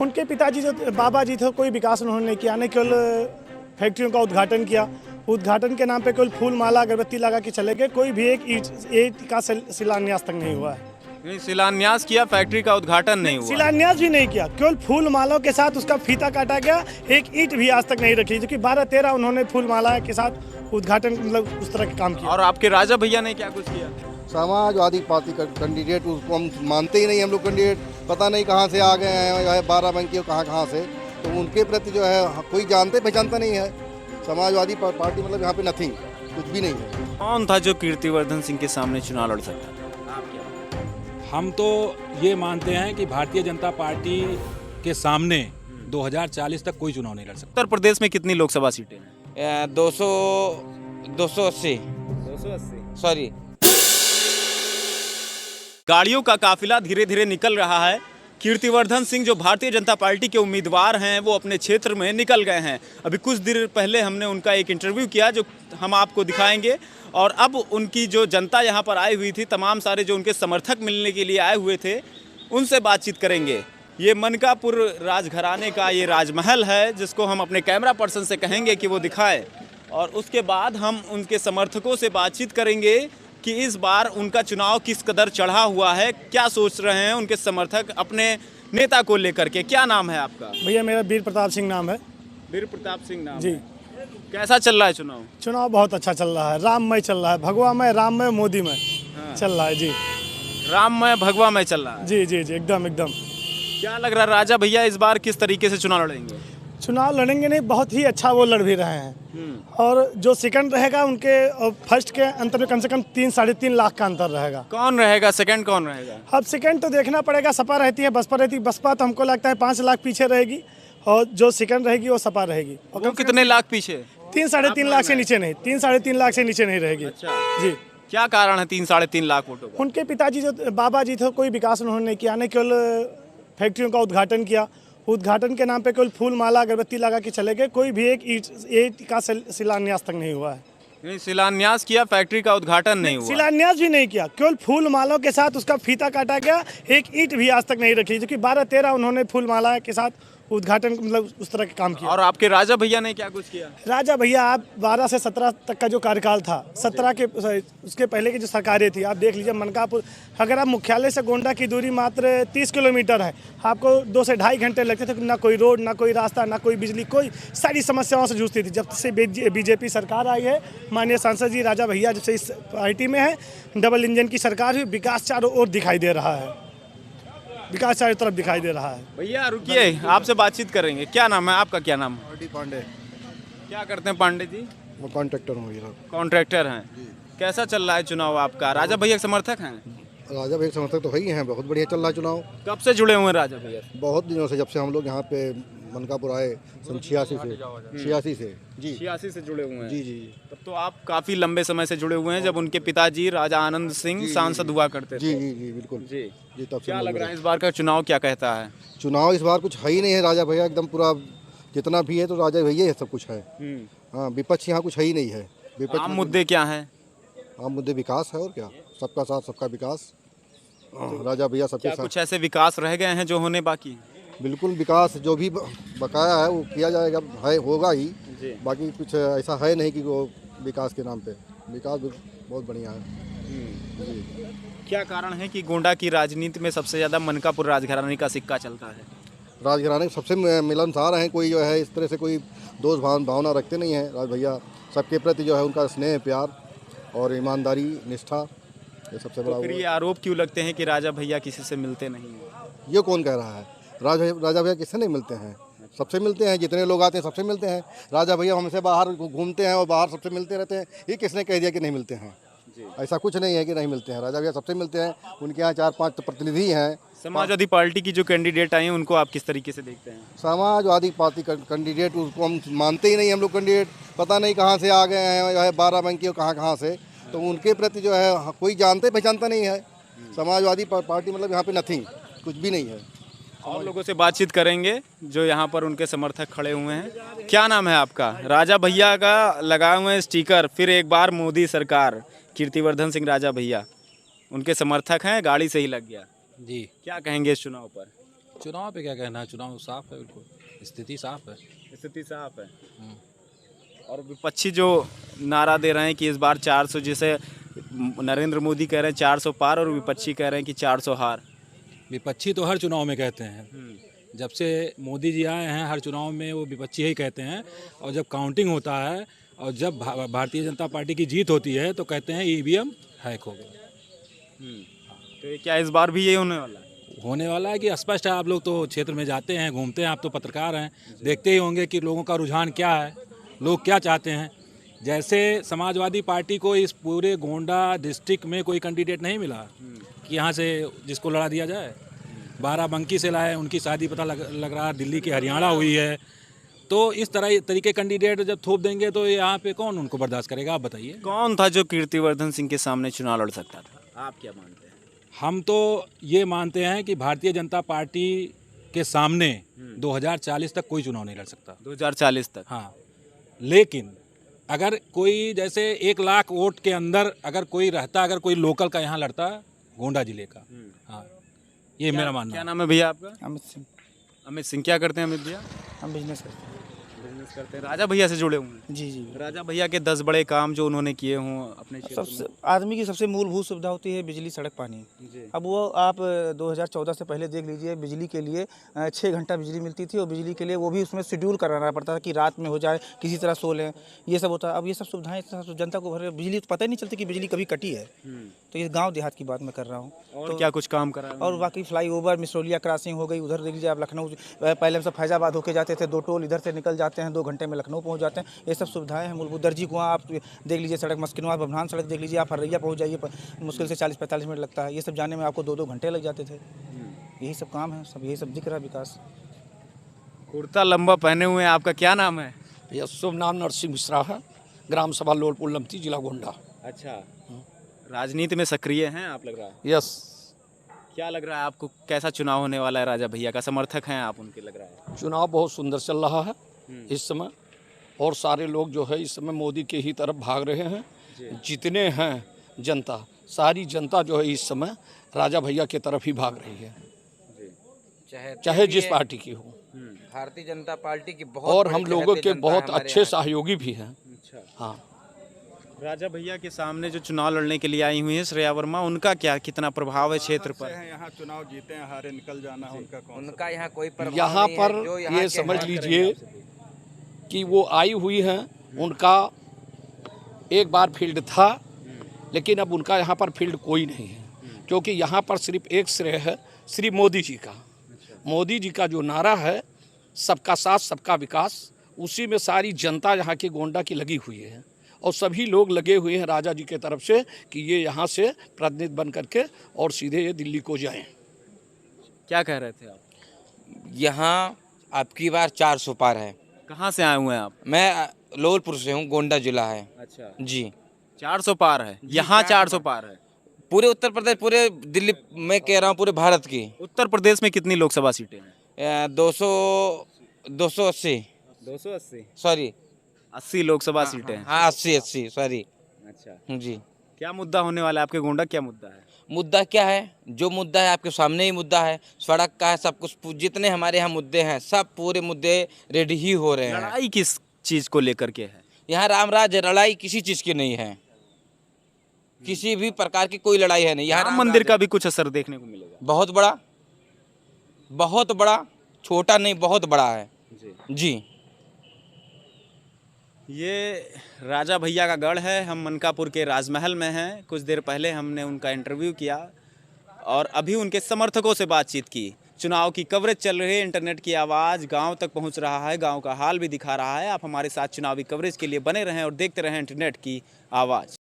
उनके पिताजी जो बाबा जी थे कोई विकास उन्होंने नहीं किया, न केवल फैक्ट्रियों का उद्घाटन किया। उद्घाटन के नाम पे केवल फूल माला अगरबत्ती लगा के चले गए, कोई भी एक ईंट का शिलान्यास तक नहीं हुआ है। नहीं, शिलान्यास किया, फैक्ट्री का उद्घाटन नहीं हुआ। शिलान्यास भी नहीं किया, केवल फूल मालाओं के साथ उसका फीता काटा गया, एक ईंट भी आज तक नहीं रखी, जो कि 12-13 उन्होंने फूल माला के साथ उद्घाटन मतलब उस तरह के काम किया। और आपके राजा भैया ने क्या कुछ किया? समाजवादी पार्टी का कैंडिडेट, उसको हम मानते ही नहीं। हम लोग कैंडिडेट पता नहीं कहाँ से आ गए हैं, जो है बाराबंकी और कहाँ से, तो उनके प्रति जो है कोई जानते पहचानता नहीं है। समाजवादी पार्टी मतलब यहाँ पे नथिंग, कुछ भी नहीं है। कौन था जो कीर्तिवर्धन सिंह के सामने चुनाव लड़ सकता था? हम तो ये मानते हैं कि भारतीय जनता पार्टी के सामने 2040 तक कोई चुनाव नहीं लड़ सकता। उत्तर प्रदेश में कितनी लोकसभा सीटें हैं? 280 सॉरी। गाड़ियों का काफिला धीरे धीरे निकल रहा है। कीर्तिवर्धन सिंह जो भारतीय जनता पार्टी के उम्मीदवार हैं वो अपने क्षेत्र में निकल गए हैं। अभी कुछ देर पहले हमने उनका एक इंटरव्यू किया जो हम आपको दिखाएंगे, और अब उनकी जो जनता यहाँ पर आई हुई थी, तमाम सारे जो उनके समर्थक मिलने के लिए आए हुए थे, उनसे बातचीत करेंगे। ये मनकापुर राजघराने का ये राजमहल है जिसको हम अपने कैमरा पर्सन से कहेंगे कि वो दिखाए, और उसके बाद हम उनके समर्थकों से बातचीत करेंगे कि इस बार उनका चुनाव किस कदर चढ़ा हुआ है, क्या सोच रहे हैं उनके समर्थक अपने नेता को लेकर के। क्या नाम है आपका? भैया मेरा वीर प्रताप सिंह नाम है। वीर प्रताप सिंह नाम जी। है। कैसा चल रहा है चुनाव? चुनाव बहुत अच्छा चल रहा है, राममय चल रहा है, भगवामय, राममय, मोदीमय चल रहा है। जी राममय भगवामय चल रहा है। जी जी जी, एकदम एकदम। क्या लग रहा है राजा भैया इस बार किस तरीके से चुनाव लड़ेंगे? चुनाव लड़ेंगे नहीं, बहुत ही अच्छा वो लड़ भी रहे हैं। और जो सेकंड रहेगा उनके और फर्स्ट के अंतर में कम से कम 3-3.5 लाख का अंतर रहेगा। कौन रहेगा सेकंड, कौन रहेगा? अब सेकंड तो देखना पड़ेगा। सपा रहती है, बसपा रहती है। बसपा तो हमको लगता है 5 लाख पीछे रहेगी, और जो सेकंड रहेगी वो सपा रहेगी। और वो कितने लाख पीछे? 3-3.5 लाख से नीचे नहीं, 3-3.5 लाख से नीचे नहीं रहेगी। अच्छा जी। क्या कारण है 3-3.5 लाख वोटों का? उनके पिताजी जो बाबा जी थे कोई विकास उन्होंने नहीं किया, न केवल फैक्ट्रियों का उद्घाटन किया। उद्घाटन के नाम पे केवल फूल माला अगरबत्ती लगा के चले गए, कोई भी एक ईंट का शिलान्यास तक नहीं हुआ है। नहीं, शिलान्यास किया, फैक्ट्री का उद्घाटन नहीं हुआ। शिलान्यास भी नहीं किया, केवल फूल मालाओं के साथ उसका फीता काटा गया, एक ईंट भी आज तक नहीं रखी, जो कि 12-13 उन्होंने फूल माला के साथ उद्घाटन मतलब उस तरह के काम किया। और आपके राजा भैया ने क्या कुछ किया? राजा भैया आप 12 से 17 तक का जो कार्यकाल था, 17 के उसके पहले की जो सरकारें थी, आप देख लीजिए मनकापुर, अगर आप मुख्यालय से गोंडा की दूरी मात्र 30 किलोमीटर है, आपको 2 से ढाई घंटे लगते थे। ना कोई रोड, ना कोई रास्ता, ना कोई बिजली, कोई सारी समस्याओं से जूझती थी। जब से बीजेपी सरकार आई है, माननीय सांसद जी राजा भैया जब से इस पार्टी में है, डबल इंजन की सरकार हुई, विकास चारों ओर दिखाई दे रहा है, विकास चारों तरफ दिखाई दे रहा है। भैया रुकिए, आपसे बातचीत करेंगे। क्या नाम है आपका? क्या नाम है? पांडे। क्या करते हैं पांडे जी? वो कॉन्ट्रैक्टर हूँ भैया। कॉन्ट्रैक्टर हैं। कैसा चल रहा है चुनाव आपका? राजा भैया के समर्थक हैं? राजा भैया समर्थक तो है ही हैं, बहुत बढ़िया चल रहा है चुनाव। कब से जुड़े हुए हैं राजा भैया? बहुत दिनों से, जब से हम लोग यहाँ पे मनकापुर आए, सन 86 से। जी 86 से जुड़े हुए हैं। जी जी। तब तो आप काफी लंबे समय से जुड़े हुए हैं, जब उनके पिताजी राजा आनंद सिंह सांसद हुआ करते थे। जी जी जी बिल्कुल जी। जी। तब से क्या हम लग लोग रहा है इस बार का चुनाव क्या कहता है? चुनाव इस बार कुछ है ही नहीं है। राजा भैया एकदम पूरा जितना भी है तो राजा भैया ही सब कुछ है। हाँ, विपक्ष यहाँ कुछ है ही नहीं है। विपक्ष आम मुद्दे क्या हैं? आम मुद्दे विकास है, और क्या, सबका साथ सबका विकास। राजा भैया सबके क्या साथ। कुछ ऐसे विकास रह गए हैं जो होने बाकी हैं? बिल्कुल, विकास जो भी बकाया है वो किया जाएगा, है, होगा ही। जी। बाकी कुछ ऐसा है नहीं कि वो विकास के नाम पे। विकास बहुत बढ़िया है। जी। क्या कारण है कि गोंडा की राजनीति में सबसे ज़्यादा मनकापुर राजघराने का सिक्का चलता है? राजघराने सबसे मिलनसार हैं, कोई जो है इस तरह से कोई दोष भावना रखते नहीं हैं। राज भैया सबके प्रति जो है उनका स्नेह, प्यार और ईमानदारी, निष्ठा, ये सबसे बड़ा। तो फिर ये आरोप क्यों लगते हैं कि राजा भैया किसी से मिलते नहीं हैं? ये कौन कह रहा है? राजा भैया किससे नहीं मिलते हैं? सबसे मिलते हैं, जितने लोग आते हैं सबसे मिलते हैं। राजा भैया हमसे बाहर घूमते हैं और बाहर सबसे मिलते रहते हैं। ये किसने कह दिया कि नहीं मिलते हैं? ऐसा कुछ नहीं है कि नहीं मिलते हैं। राजा भैया सबसे मिलते हैं। उनके यहाँ 4-5 प्रतिनिधि हैं। समाजवादी पार्टी की जो कैंडिडेट आई हैं उनको आप किस तरीके से देखते हैं? समाजवादी पार्टी का कैंडिडेट, उसको हम मानते ही नहीं। हम लोग कैंडिडेट पता नहीं कहाँ से आ गए हैं, जो है बाराबंकी और कहाँ से, तो उनके प्रति जो है कोई जानते पहचानता नहीं है। समाजवादी पार्टी मतलब यहाँ पे नथिंग, कुछ भी नहीं है। और लोगों से बातचीत करेंगे जो यहाँ पर उनके समर्थक खड़े हुए हैं। क्या नाम है आपका? राजा भैया का लगाए हुए हैं स्टिकर, फिर एक बार मोदी सरकार, कीर्तिवर्धन सिंह राजा भैया उनके समर्थक हैं, गाड़ी से ही लग गया। जी। क्या कहेंगे इस चुनाव पर? चुनाव पे क्या कहना है, चुनाव साफ है, बिल्कुल स्थिति साफ है। स्थिति साफ है। और विपक्षी जो नारा दे रहे हैं कि इस बार 400, जैसे नरेंद्र मोदी कह रहे हैं 400 पार और विपक्षी कह रहे हैं कि 400 हार। विपक्षी तो हर चुनाव में कहते हैं, जब से मोदी जी आए हैं हर चुनाव में वो विपक्षी ही कहते हैं, और जब काउंटिंग होता है और जब भारतीय जनता पार्टी की जीत होती है तो कहते हैं ईवीएम हैक हो गया। तो ये क्या इस बार भी ये होने वाला है? होने वाला है कि स्पष्ट है। आप लोग तो क्षेत्र में जाते हैं, घूमते हैं, आप तो पत्रकार हैं, देखते ही होंगे कि लोगों का रुझान क्या है, लोग क्या चाहते हैं। जैसे समाजवादी पार्टी को इस पूरे गोंडा डिस्ट्रिक्ट में कोई कैंडिडेट नहीं मिला कि यहाँ से जिसको लड़ा दिया जाए, बाराबंकी से लाए, उनकी शादी पता लग रहा है दिल्ली की हरियाणा हुई है। तो इस तरीके कैंडिडेट जब थोप देंगे तो यहाँ पे कौन उनको बर्दाश्त करेगा, आप बताइए। कौन था जो कीर्तिवर्धन सिंह के सामने चुनाव लड़ सकता था? आप क्या मानते हैं? हम तो ये मानते हैं कि भारतीय जनता पार्टी के सामने 2040 तक कोई चुनाव नहीं लड़ सकता। 2040 तक? हाँ, लेकिन अगर कोई जैसे 1 लाख वोट के अंदर अगर कोई रहता, अगर कोई लोकल का यहाँ लड़ता, गोंडा जिले का, हाँ, ये मेरा मानना क्या है। नाम है भैया आपका? अमित सिंह। अमित सिंह। क्या करते हैं अमित भैया? हम बिजनेस करते हैं। बिजनेस करते हैं। राजा भैया से जुड़े हुए हैं? जी जी। राजा भैया के 10 बड़े काम जो उन्होंने किए हों अपने क्षेत्र सबसे आदमी की सबसे मूलभूत सुविधा होती है बिजली, सड़क, पानी। में। अब वो आप 2014 से पहले देख लीजिए, बिजली के लिए 6 घंटा बिजली मिलती थी, और बिजली के लिए वो भी उसमें शेड्यूल कराना पड़ता था कि रात में हो जाए, किसी तरह सो लें, ये सब होता है। अब ये सब सुविधाएं जनता को भर, बिजली तो पता ही नहीं चलती कि बिजली कभी कटी है। तो ये गांव देहात की बात मैं कर रहा हूँ। और क्या कुछ काम करा है? और बाकी फ्लाईओवर, मिसरोलिया क्रॉसिंग हो गई, उधर देख लीजिए आप लखनऊ, पहले हम सब फैजाबाद होके जाते थे, 2 टोल इधर से निकल जाते हैं, 2 घंटे में लखनऊ पहुंच जाते हैं। ये सब सुविधाएं हैं मूलभूत। दर्जी कुआं आप देख लीजिए, सड़क मस्किनवा बभनान सड़क देख लीजिए, आप हरैया पहुंच जाइए, मुश्किल से 40-45 मिनट लगता है। ये सब जाने में आपको 2-2 घंटे लग जाते थे। यही सब काम है, सब यही सब दिख रहा है विकास। कुर्ता लंबा पहने हुए हैं, आपका क्या नाम है? यह शुभ नाम नरसिंह मिश्रा है, ग्राम सभा लोलपुर लमती, जिला गोंडा। अच्छा, राजनीति में सक्रिय हैं आप, लग रहा है। यस। क्या लग रहा है आपको, कैसा चुनाव होने वाला है? राजा भैया का समर्थक हैं आप उनके, लग रहा है? चुनाव बहुत सुंदर चल रहा है इस समय, और सारे लोग जो है इस समय मोदी के ही तरफ भाग रहे हैं। जितने हैं जनता, सारी जनता जो है इस समय राजा भैया के तरफ ही भाग रही है, चाहे जिस पार्टी की हो। भारतीय जनता पार्टी की बहुत और बड़ी हम लोगों चहेते के जनता बहुत है हमारे अच्छे यहाँ। सहयोगी भी हैं। अच्छा, हाँ, राजा भैया के सामने जो चुनाव लड़ने के लिए आई हुई है श्रेया वर्मा, उनका क्या कितना प्रभाव है क्षेत्र पर? यहाँ चुनाव जीते हैं, हारे निकल जाना उनका कौन उनका यहाँ कोई प्रभाव यहाँ नहीं पर है, जो यहाँ ये के समझ हैं। लीजिए कि वो आई हुई हैं, उनका एक बार फील्ड था, लेकिन अब उनका यहाँ पर फील्ड कोई नहीं है, क्योंकि यहाँ पर सिर्फ एक श्रेय है श्री मोदी जी का। मोदी जी का जो नारा है, सबका साथ सबका विकास, उसी में सारी जनता यहाँ की गोंडा की लगी हुई है, और सभी लोग लगे हुए हैं राजा जी के तरफ से कि ये यहाँ से प्रतिनिधि बन करके और सीधे ये दिल्ली को जाएं। क्या कह रहे थे आप? यहाँ आपकी बार 400 पार है। कहाँ से आए हुए हैं आप? मैं लोलपुर से हूँ, गोंडा जिला है। अच्छा, जी, 400 पार है यहाँ? 400 पार है पूरे उत्तर प्रदेश, पूरे दिल्ली, मैं कह रहा हूँ पूरे भारत की। उत्तर प्रदेश में कितनी लोकसभा सीटें हैं? 280 सॉरी 80 लोकसभा सीटें हैं। हाँ 80 सॉरी। अच्छा, जी, क्या मुद्दा होने वाला है आपके गोंडा? क्या मुद्दा है? मुद्दा क्या है? जो मुद्दा है आपके सामने ही मुद्दा है, सड़क का है, सब कुछ। जितने हमारे यहाँ मुद्दे हैं, सब पूरे मुद्दे रेडी ही हो रहे हैं। लड़ाई किस चीज को लेकर के है? यहाँ रामराज लड़ाई किसी चीज़ की नहीं है, किसी भी प्रकार की कोई लड़ाई है नहीं। यहाँ राम मंदिर का भी कुछ असर देखने को मिलेगा? बहुत बड़ा, बहुत बड़ा, छोटा नहीं, बहुत बड़ा है। जी, ये राजा भैया का गढ़ है। हम मनकापुर के राजमहल में हैं। कुछ देर पहले हमने उनका इंटरव्यू किया और अभी उनके समर्थकों से बातचीत की। चुनाव की कवरेज चल रही है, इंटरनेट की आवाज़ गांव तक पहुंच रहा है, गांव का हाल भी दिखा रहा है। आप हमारे साथ चुनावी कवरेज के लिए बने रहें और देखते रहें इंटरनेट की आवाज़।